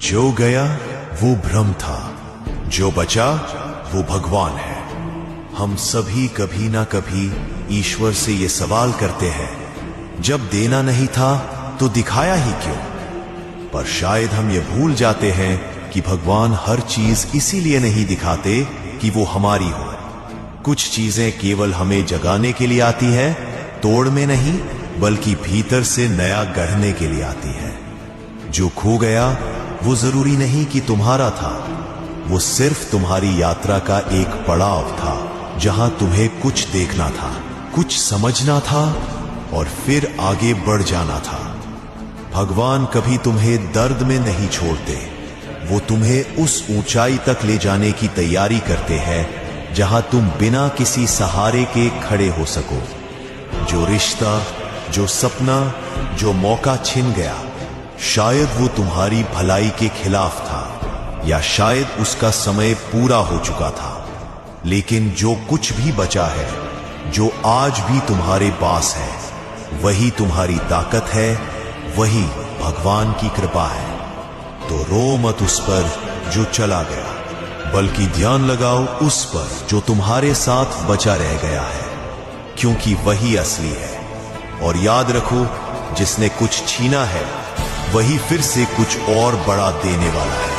जो गया वो भ्रम था, जो बचा वो भगवान है। हम सभी कभी ना कभी ईश्वर से ये सवाल करते हैं, जब देना नहीं था तो दिखाया ही क्यों? पर शायद हम ये भूल जाते हैं कि भगवान हर चीज इसीलिए नहीं दिखाते कि वो हमारी हो। कुछ चीजें केवल हमें जगाने के लिए आती है, तोड़ में नहीं बल्कि भीतर से नया गढ़ने के लिए आती है। जो खो गया वो जरूरी नहीं कि तुम्हारा था, वो सिर्फ तुम्हारी यात्रा का एक पड़ाव था, जहां तुम्हें कुछ देखना था, कुछ समझना था और फिर आगे बढ़ जाना था। भगवान कभी तुम्हें दर्द में नहीं छोड़ते, वो तुम्हें उस ऊंचाई तक ले जाने की तैयारी करते हैं जहां तुम बिना किसी सहारे के खड़े हो सको। जो रिश्ता, जो सपना, जो मौका छिन गया, शायद वो तुम्हारी भलाई के खिलाफ था, या शायद उसका समय पूरा हो चुका था। लेकिन जो कुछ भी बचा है, जो आज भी तुम्हारे पास है, वही तुम्हारी ताकत है, वही भगवान की कृपा है। तो रो मत उस पर जो चला गया, बल्कि ध्यान लगाओ उस पर जो तुम्हारे साथ बचा रह गया है, क्योंकि वही असली है। और याद रखो, जिसने कुछ छीना है वही फिर से कुछ और बड़ा देने वाला है,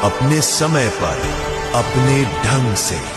अपने समय पर, अपने ढंग से।